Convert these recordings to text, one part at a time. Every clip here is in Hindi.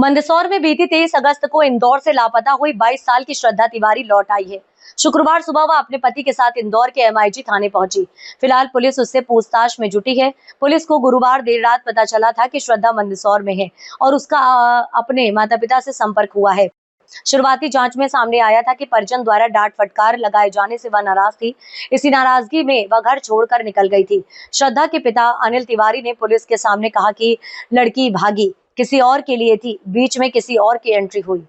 मंदसौर में बीती 23 अगस्त को इंदौर से लापता हुई 22 साल की श्रद्धा तिवारी लौट आई है। शुक्रवार सुबह वह अपने पति के साथ इंदौर के MIG थाने पहुंची। फिलहाल पुलिस उससे पूछताछ में जुटी है। पुलिस को गुरुवार देर रात पता चला था कि श्रद्धा मंदसौर में है और उसका अपने माता पिता से संपर्क हुआ है। शुरुआती जांच में सामने आया था कि परिजन द्वारा डांट फटकार लगाए जाने से वह नाराज थी। इसी नाराजगी में वह घर छोड़कर निकल गई थी। श्रद्धा के पिता अनिल तिवारी ने पुलिस के सामने कहा कि लड़की भागी किसी और के लिए थी, बीच में किसी और की एंट्री हुई।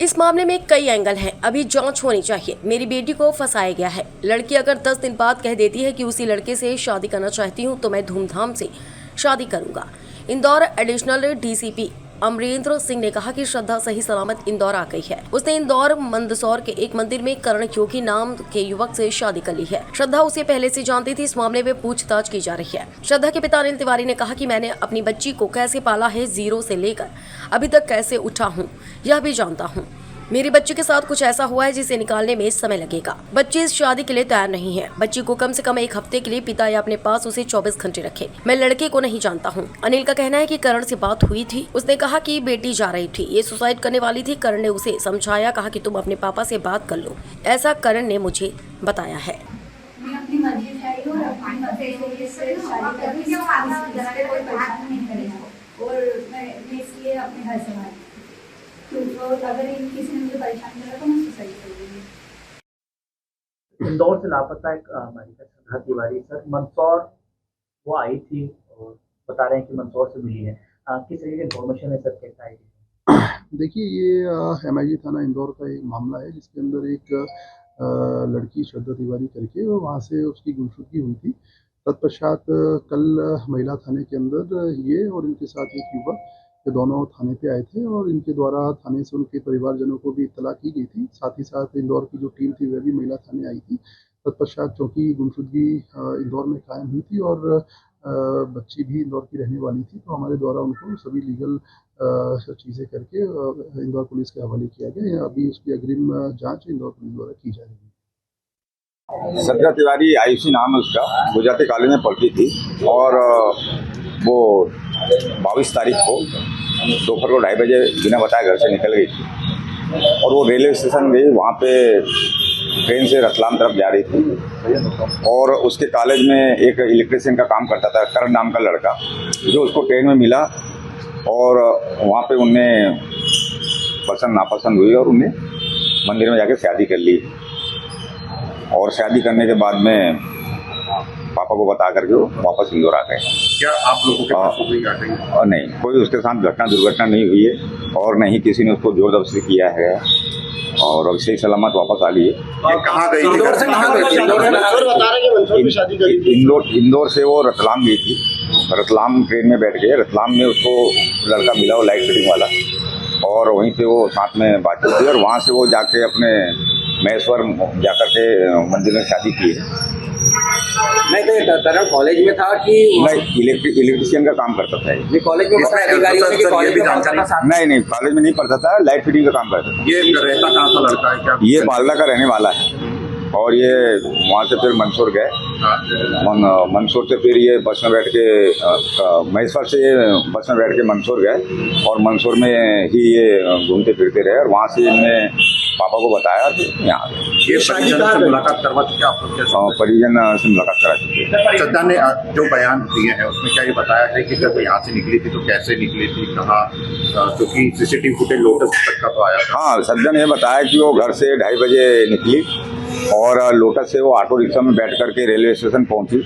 इस मामले में कई एंगल हैं, अभी जांच होनी चाहिए। मेरी बेटी को फंसाया गया है। लड़की अगर 10 दिन बाद कह देती है कि उसी लड़के से शादी करना चाहती हूं तो मैं धूमधाम से शादी करूंगा। इंदौर एडिशनल DCP अमरेंद्र सिंह ने कहा कि श्रद्धा सही सलामत इंदौर आ गई है। उसने इंदौर मंदसौर के एक मंदिर में करण योगी नाम के युवक से शादी कर ली है। श्रद्धा उसे पहले से जानती थी। इस मामले में पूछताछ की जा रही है। श्रद्धा के पिता अनिल तिवारी ने कहा कि मैंने अपनी बच्ची को कैसे पाला है, जीरो से लेकर अभी तक कैसे उठा हूँ यह भी जानता हूँ। मेरी बच्ची के साथ कुछ ऐसा हुआ है जिसे निकालने में समय लगेगा। बच्ची इस शादी के लिए तैयार नहीं है। बच्ची को कम से कम 1 हफ्ते के लिए पिता या अपने पास उसे 24 घंटे रखे। मैं लड़के को नहीं जानता हूँ। अनिल का कहना है कि करण से बात हुई थी। उसने कहा कि बेटी जा रही थी, ये सुसाइड करने वाली थी। करण ने उसे समझाया, कहा कि तुम अपने पापा से बात कर लो। ऐसा करण ने मुझे बताया है। अगर किसी ने मुझे परेशान करा तो मैं सुसाइड करूंगी। इंदौर से लापता एक बालिका श्रद्धा तिवारी सर मंदसौर वो आई थी और बता रहे हैं कि मंदसौर से मिली है। किस तरीके की इन्फॉर्मेशन है सर, कैसा है? देखिए, ये MIG थाना इंदौर का एक मामला है जिसके अंदर एक लड़की श्रद्धा तिवारी करके वहाँ से उसकी गुमशुदगी हुई थी। तत्पश्चात कल महिला थाने के अंदर ये और इनके साथ एक युवक ये दोनों थाने पे आए थे और इनके द्वारा थाने से उनके परिवारजनों को भी इत्तला की गई थी। साथ ही साथ इंदौर की जो टीम थी वह भी महिला थाने आई थी। तत्पश्चात चूँकि गुमशुदगी इंदौर में कायम हुई थी और बच्ची भी इंदौर की रहने वाली थी, तो हमारे द्वारा उनको सभी लीगल चीज़ें करके इंदौर पुलिस के हवाले किया गया। अभी उसकी अग्रिम जाँच इंदौर पुलिस द्वारा की जा रही है। श्रद्धा तिवारी आयुषी नाम है उसका, गुजराती कॉलेज में पढ़ती थी और वो 22 तारीख को दोपहर को 2:30 बजे बिना बताए घर से निकल गई थी और वो रेलवे स्टेशन गई। वहाँ पे ट्रेन से रतलाम तरफ जा रही थी और उसके कॉलेज में एक इलेक्ट्रिशियन का काम करता था करण नाम का लड़का, जो उसको ट्रेन में मिला और वहाँ पे उनमें पसंद नापसंद हुई और उन्हें मंदिर में जाके शादी कर ली। और शादी करने के बाद में पापा को बता करके वो वापस इंदौर आ गए। क्या आप लोगों के पास कोई आ गई? और नहीं, कोई उसके साथ दुर्घटना नहीं हुई है और नहीं किसी ने उसको जोर जबरदस्ती किया है और अब सही सलामत वापस आ लिए। कहाँ गई थी? इंदौर से वो रतलाम गई थी। रतलाम ट्रेन में बैठ गए। रतलाम में उसको लड़का मिला, वो लाइट फिटिंग वाला, और वहीं पे वो साथ में बातचीत हुई और वहाँ से वो जाके अपने महेश्वर जाकर के मंदिर में शादी की है। नहीं तो करण कॉलेज में था कि नहीं, इलेक्ट्रिशियन का काम करता था। ये कॉलेज में अधिकारी होने के कॉलेज में जानकारी? नहीं, कॉलेज में नहीं पढ़ता था, लाइट फिटिंग का काम करता था। ये रहता कहाँ का लड़का है? क्या ये बालदा का रहने वाला है और ये वहाँ से फिर मंदसौर गए। मंदसौर से फिर ये बस में बैठ के महेश्वर से बस में बैठ के मंदसौर गए और मंदसौर में ही ये घूमते फिरते रहे और वहाँ से इनने पापा को बताया कि यहाँ ये परिजन से मुलाकात करवा चुके आप लोग? परिजन से मुलाकात करा चुके। श्रद्धा ने जो बयान दिए हैं उसमें क्या ये बताया है कि जब यहाँ से निकली थी तो कैसे निकली थी, कहाँ, क्योंकि CCTV फुटेज लोटस तक का तो आया था। हाँ, श्रद्धा ने बताया कि वो घर से 2:30 बजे निकली और लोटस से वो ऑटो रिक्शा में बैठ करके रेलवे स्टेशन पहुंची,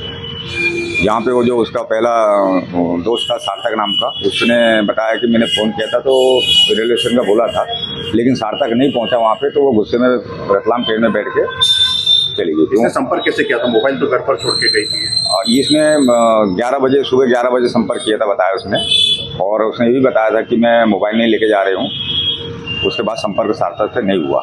जहाँ पे वो जो उसका पहला दोस्त था सार्थक नाम का, उसने बताया कि मैंने फ़ोन किया था तो रेलवे स्टेशन का बोला था, लेकिन सार्थक नहीं पहुंचा वहाँ पे, तो वो गुस्से में रतलाम ट्रेन में बैठ के चली गई थी। संपर्क कैसे किया था? मोबाइल तो घर पर छोड़ के गई थी। इसने 11 बजे सुबह 11 बजे संपर्क किया था, बताया उसने, और उसने ये भी बताया था कि मैं मोबाइल नहीं लेके जा रही हूँ। उसके बाद संपर्क सार्थक से नहीं हुआ।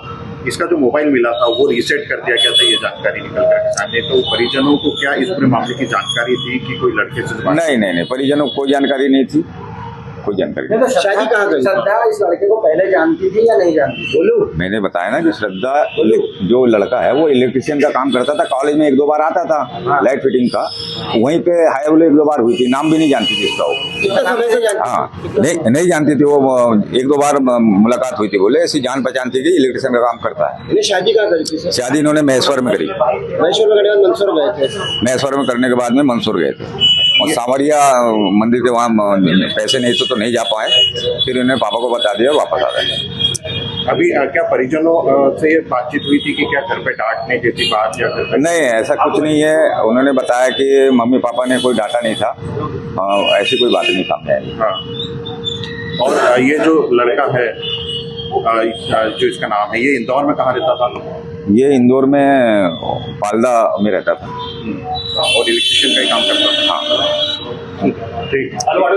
इसका जो मोबाइल मिला था वो रीसेट कर दिया गया था, ये जानकारी निकल कर सामने। तो परिजनों को क्या इस पूरे मामले की जानकारी थी कि कोई लड़के से? नहीं, परिजनों को कोई जानकारी नहीं थी कोई जानकारी नहीं। शादी कहाँ गई? श्रद्धा इस लड़के को पहले जानती थी या नहीं जानती? बोलो। मैंने बताया ना कि श्रद्धा जो लड़का है वो इलेक्ट्रिशियन का काम करता था, कॉलेज में 1-2 बार आता था लाइट फिटिंग का, वहीं पे हाय हेलो 1-2 बार हुई थी, नाम भी नहीं जानती थी उसका वो। कितना समय से जानती? हाँ नहीं जानती थी वो, 1-2 बार मुलाकात हुई थी, बोले ऐसी जान पहचान थी कि इलेक्ट्रिशियन का काम करता है। इन्हें शादी कहाँ करी थी सर? शादी इन्होंने महेश्वर में करी। महेश्वर में करने के बाद मंदसौर गए थे। महेश्वर में करने के बाद में मंदसौर गए थे और सांवरिया मंदिर के वहाँ पैसे नहीं तो नहीं जा पाए, फिर उन्होंने पापा को बता दिया, वापस आ गए। अभी क्या परिजनों से बातचीत हुई थी कि क्या घर पे डांटने जैसी बात या घर पे? नहीं, ऐसा कुछ नहीं है। उन्होंने बताया कि मम्मी पापा ने कोई डांटा नहीं था, ऐसी कोई बात नहीं सामने आई। हाँ। और ये जो लड़का है जो इसका नाम है, ये इंदौर में कहाँ रहता था? ये इंदौर में पालदा में रहता था और इलेक्ट्रिशियन का ही काम करता था। हाँ ठीक है।